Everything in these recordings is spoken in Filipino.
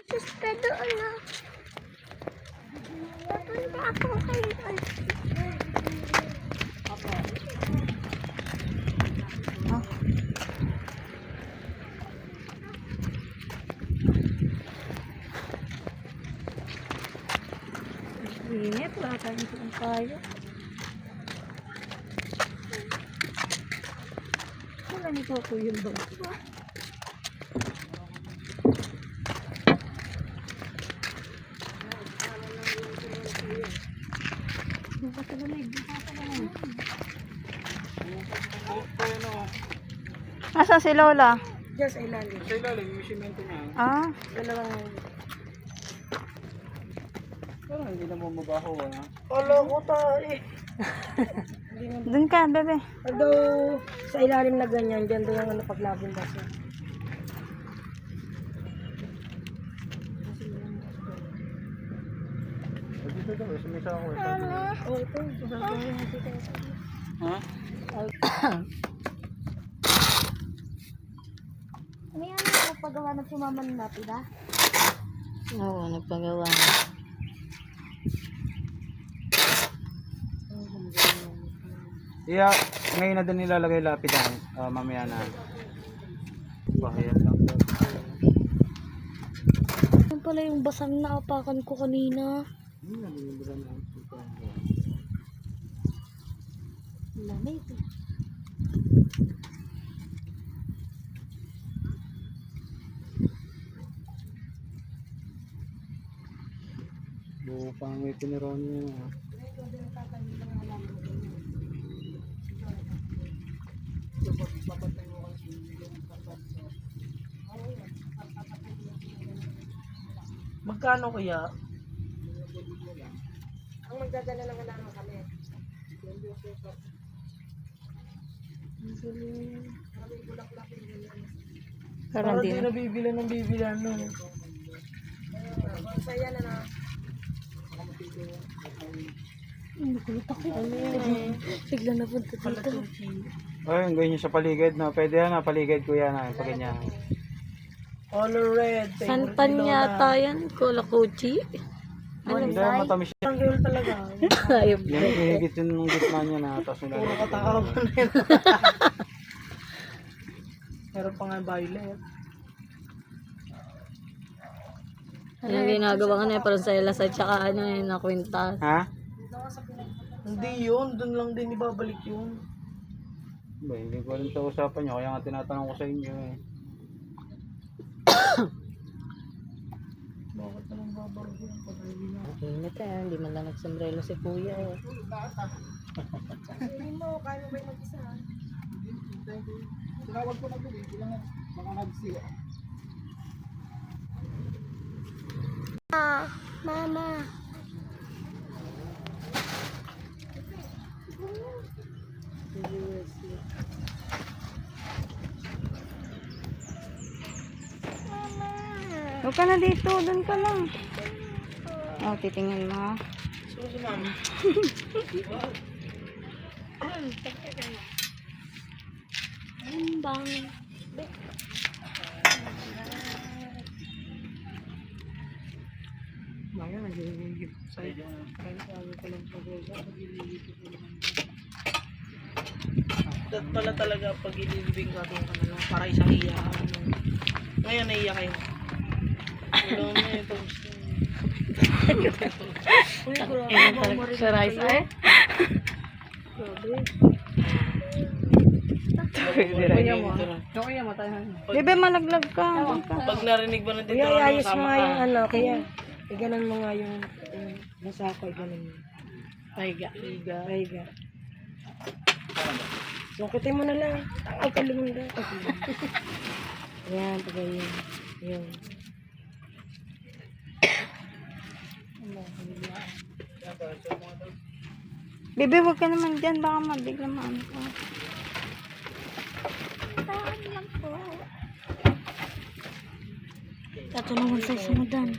Basta doon na. Papunta ako kayo. Init, wala tayong tayo. Wala nito ako yung ba? Asa si Lola? Diyan sa ilalim. Sa ilalim, yung simento na. Ah, Dalawang... Pero hindi na bumabaho, ano? Kala ko tayo. dun ka, bebe. Although, sa ilalim na ganyan, dyan doon yung ano paglabing baso. Dito daw, sumisa ako. Oh, ito. Ha? Ano yan ang paggawa ng sumama ng napida? Oo, nagpagawa. Yeah, ngayon na din nilalagay lapidan. Mamaya na. Bahaya lang. Yan pala yung basang naapakan ko kanina. Lamig. Buo pang may tiniron niya. Magkano kaya? Ang magdadala lang naman kami. Parang di na. Nabibila ng bibila no. Saya na na. Nagulat ako. Bigla na punta dito. Ay, ang ganyan sa paligid, no? Pwede yan, paligid ko yan, pag ganyan. All red. Santan yata yan, Kolakuchi. Hindi, matamis yan. Ang girl talaga. Ayop. Yan, ihigit yung gitna niya na, tapos Puro nilalagay. katakaw na yun. Meron pa nga violet. Yung ginagawa ka na parang sa ilas at saka ano yun na kwintas. Ha? Hindi yun. Doon lang din ibabalik yun. Ba, hindi ko alam sa usapan nyo, kaya nga tinatanong ko sa inyo eh. Bakit naman babalik yun? Init eh, hindi man lang nagsombrelo si kuya eh. Hindi mo, kaya mo ba yung mag-isa? Tinawag ko na ito, hindi lang baka nagsiya. Mama. Huwag ka na dito, doon ka lang. Oh, titingin mo. So, si mama. Ang bang. Maya, nag-iigip sa'yo. Kaya sabi ko lang sa Rosa, nag-iigip ko naman. Dat pala talaga pag ililibing ka doon ka na lang para isang iyakan mo. Ngayon naiiyak kayo. Wala mo ito. Uy, grabe. Sa rice eh. Grabe. Kuya mo. Kuya mo tayo. Bebe, malaglag ka. Pag narinig ba na dito, Kuya, ayos mo sama nga ka. yung ano, kaya iganan mo nga yung nasa ako, iganan mo. Paiga. Paiga. Sungkitin mo na lang. Ay, kalumunda. Yan, pagay yun. Yun. Bebe, huwag ka naman dyan. Baka mabigla maano ka. Saan lang po. Tatulungan sa sumudan.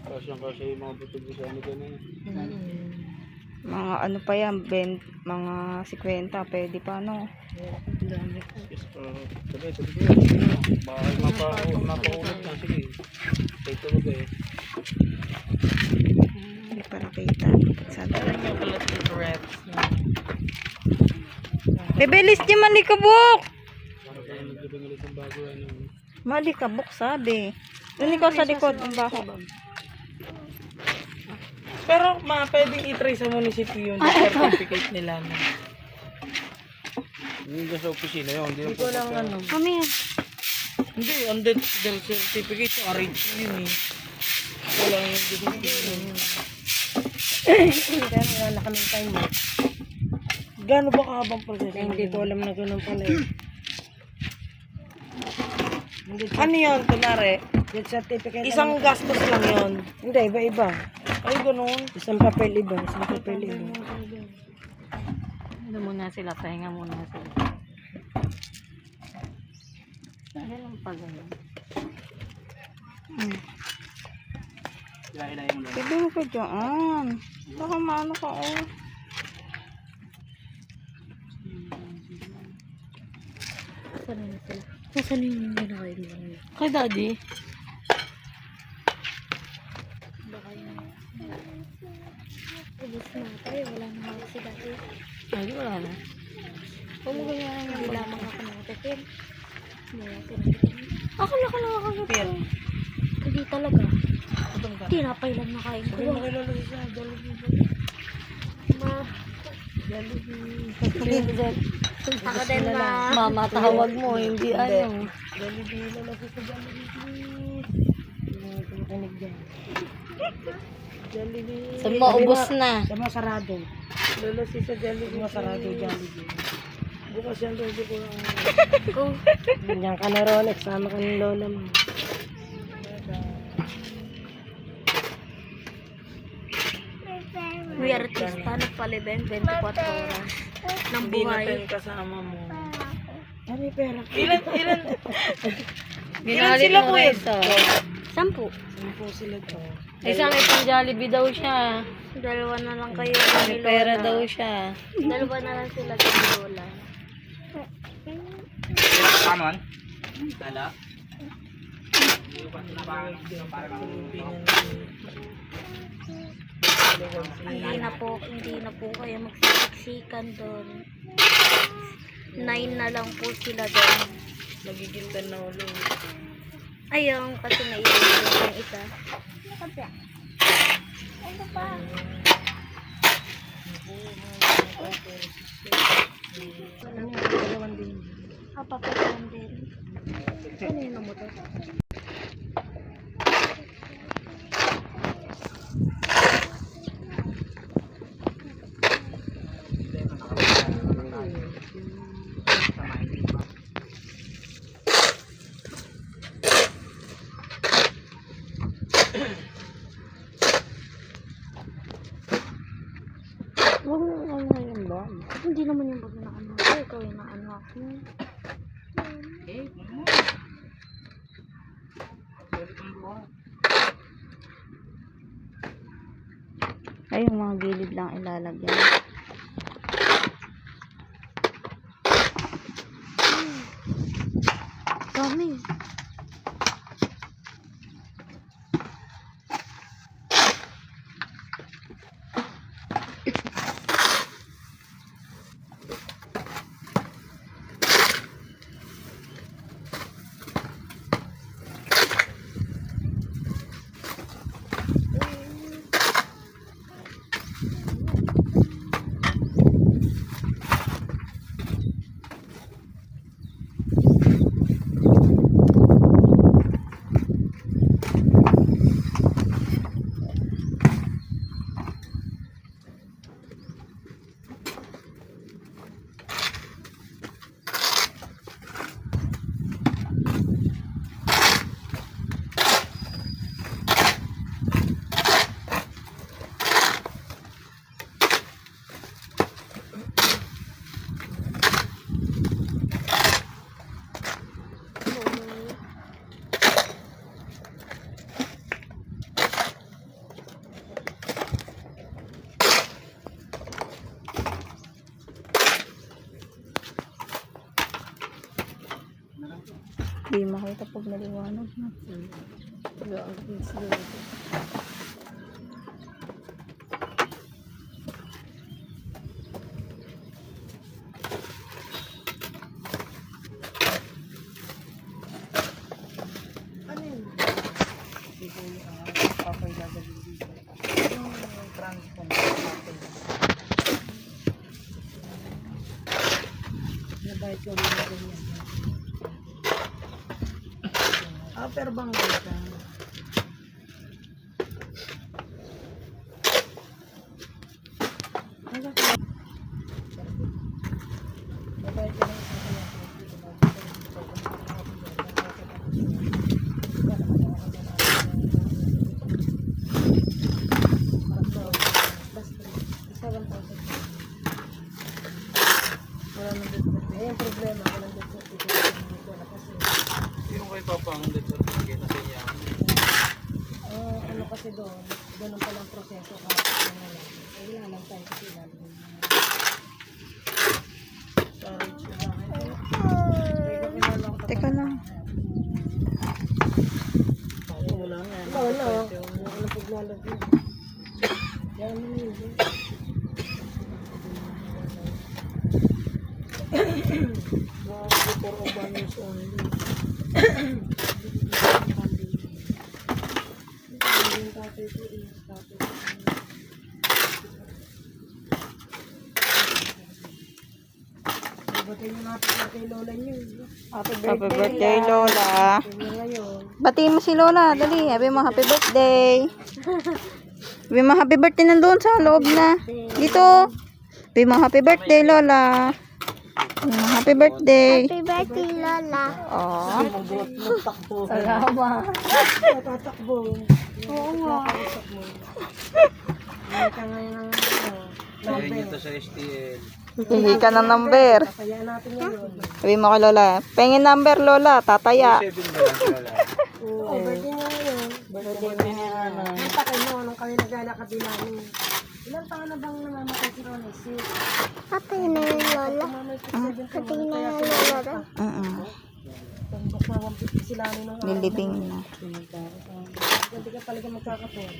Kasi yung mga butog sa ano ganun. Mga ano pa yan, mga 50, pwede pa no. dami. Sige, sige. Bakit mapaulog na, sige. Kaya tulog eh. Hindi para kita. Alam niyo pala ito reps na. Bebelis di malikabok. Para kayo naglibang ulit ng bago ano. Malikabok sabi. Doon ikaw sa likod ang baho. Pero pwedeng i-try sa munisipyo yung certificate nila. No? Yung dyan sa opisina yun, hindi Hindi ko lang ano. Kami yan. Hindi, on death certificate, arrange yun eh. Wala yung certificate yun. Kaya wala na kaming time mo. Gano'n ba kahabang proseso? Kaya hindi ko alam na ganun pala eh. Ano yun, kunwari? Yung certificate. Isang gastos lang yun. Hindi, iba-iba. Ay, gano'n. Isang papel iba, isang papel iba. Ano muna sila, pahinga muna sila. Dahil lang pag ano. Ilahin mo lang. Pwede mo ka dyan. Baka maano ka oh. Saan na sila? Nasaan yung ginakain mo? Kay daddy. Ubus na tayo. Wala na ako si dati. Ay, wala na. Hindi lamang ako nakatikim. Hindi ako tinatikim. Akala ko lang ako. Pero, Hindi talaga. itong ka. Tinapay lang nakain ko. Sabi mo kay Lolo siya, Ma. Ako din ma. Mama, tawag mo, hindi ano. Jollibee, Lolo siya sa Jollibee. Kinig dyan. Jollibee. Sabi mo, ubos na. Sa mga sarado. Lolo siya sa Sa Jollibee. mga sarado Jollibee. Bukas yan, Lolo ko lang. Oh. Diyan ka na ron, sama ka ng lola mo. We are artista. Nagpaliben 24 oras. Ng Hindi na buhay. tayo kasama mo. Ano yung pera? Ilan Binalit sila, mo kuya? Reza. 10. Sampo sila to. Isang itong Jollibee daw siya. Dalawa na lang kayo. May pera daw siya. Dalawa na lang sila sa lola. Kanon? Dala? Hindi na po kayo magsisiksikan doon. 9 na lang po sila doon. Magigintan na ulo. Ayun, kasi naiiwan yung isa. Dalawan din. Papapasan din. Ano yun ang motor? Huwag mo ano yung bag. Hindi naman yung bag na ano ako. Ikaw yung naano ako. Ay, yung mga gilid lang ilalagyan. Dami. Di makita pag maliwanag na. Wala ang kids doon. Ano yun? Dito yung papay gagawin dito. Yung transform. Nabayad ko rin na ganyan. Pero bang ganito? Nabayad ko rin yung problema, walang dito kasi Yung kay Papa ang dito lagi na siya. ano kasi doon, ganun palang proseso kapag wala lang tayo kasi lalagyan na. Teka lang. Wala nga. Wala na paglalagyan. Yan mo yun. For urban use only. Batiin mo natin kay Lola niyo. Happy birthday, Lola. Tingnan ngayon. Batiin mo si Lola. Dali. Sabi mo happy birthday. Sabi mo happy birthday nandun sa loob na. Dito. Sabi mo happy birthday, Lola. Sabi mo happy birthday. Happy birthday, Lola. Oh. Takbo. Salamat. Tatakbo. Oo nga. Hindi ka ngayon ng Kaya nyo to sa STL. Hihi ka ng number. Kaya natin ngayon. Sabi mo kay Lola. Pengin number, Lola. Tataya. 7 ba lang wala? Oo, birthday niya ngayon. Birthday mo niya na. Ang takay mo, nung kami naglalakad din namin. Ilang taon na bang namamatay si Ronnie? Patay na yung Lola. Patay na yung Lola. Bas na 150 sila nung Nilibing na. hindi ka talaga magkakapon.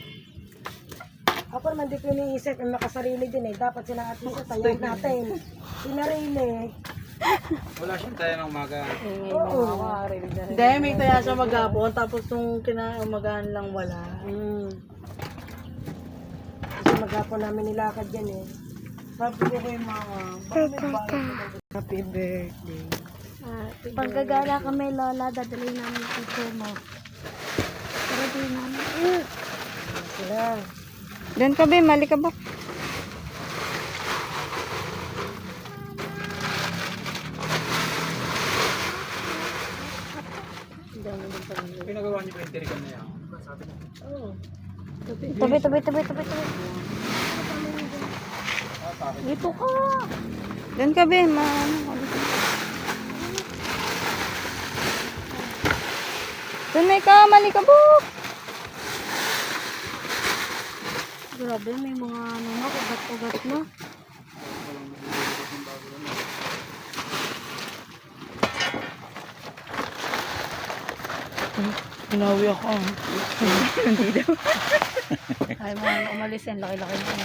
Ako naman di ko iniisip ang nakasarili din eh. Dapat sila at least tayo natin. Sinarili. Wala siyang tayo ng umaga. Oo. Hindi, may taya siya maghapon. Tapos nung kinaumagahan lang wala. Kasi maghapon namin nilakad yan eh. Sabi ko kay mama, bakit may balat? Happy birthday. Pagkagala kami, Lola, dadalhin namin si mo. Pero di namin. Sila. Doon ka, Be. Mali ka ba? Pinagawa niyo pa yung tirikan na yan. Oo. Tabi. Dito ka. Doon ka, Be. Doon may ka. Mali ka, Buk. Grabe, may mga ano na, ugat-ugat na. Pinawi ako. Hindi daw. Ay, mga umalis yan. Laki-laki na.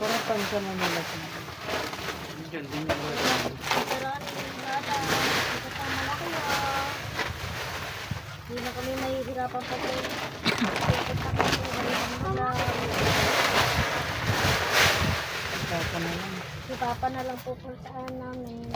Puro pansa na nila siya. Diyan, din yung Hindi na kami nahihirapan pa kayo. Papa na lang. Si Papa na lang pupuntaan namin.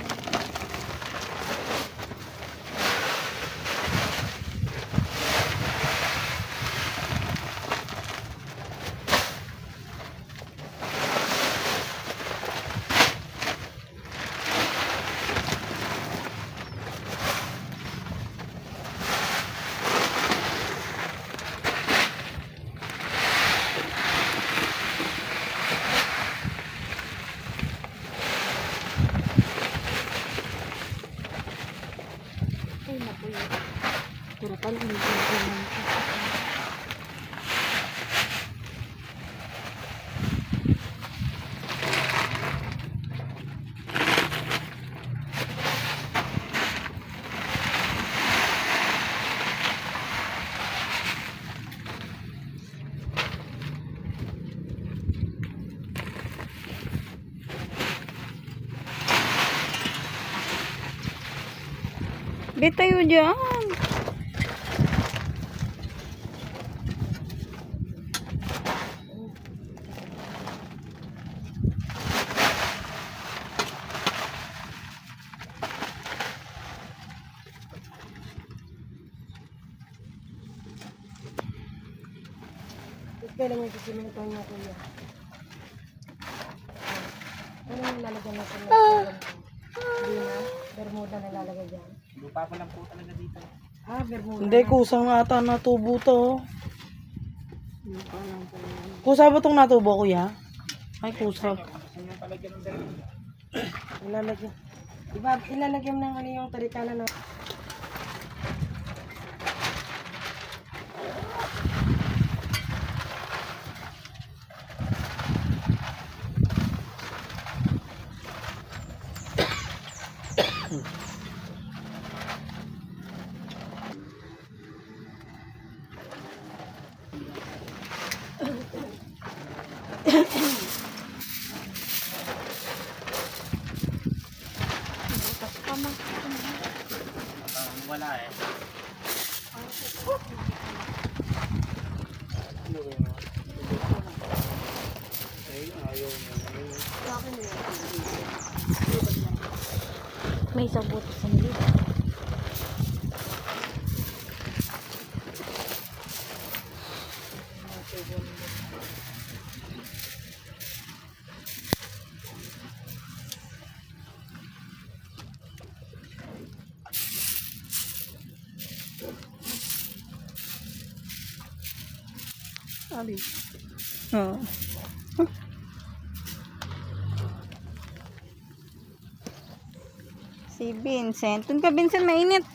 pala hindi naman. Be, tayo dyan. Kailan yung sisimento niya, kuya? Ano yung lalagyan na sa mga hindi na? Bermuda na lalagay dyan? Lupa pa lang po talaga dito. Ah, bermuda. Hindi, kusang ata natubo to. Kusa ba itong natubo, kuya? Ay, kusa. Ilalagyan. Diba, ilalagyan ng ano yung tarikala na. Wala eh. May isang buto sa nilid. Oh. Si Vincent. Dun ka, Vincent, mainit.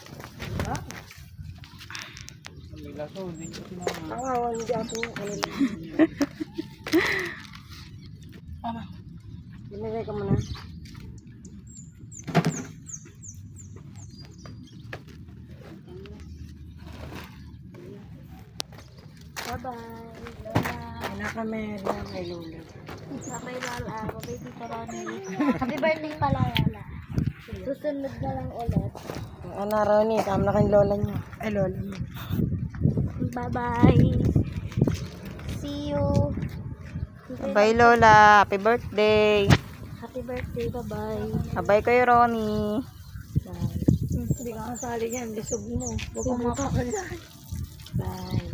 Nangawan, hindi ako kanila. Binigay ka muna. Bye-bye, Lola. Nakamer na kay Lola. Bye-bye, Lola. Bye-bye, Tita Ronnie. Happy birthday pala, Lola. Susunod na lang ulit. Ano, Ronnie, tama na kay Lola niya. Ay, Lola mo. Bye-bye. See you. Bye, Lola. Happy birthday. Happy birthday. Bye-bye. Abay kayo, Ronnie. Bye. Hindi ka kasali yan. Lisog mo. Huwag mo mapakalan. Bye.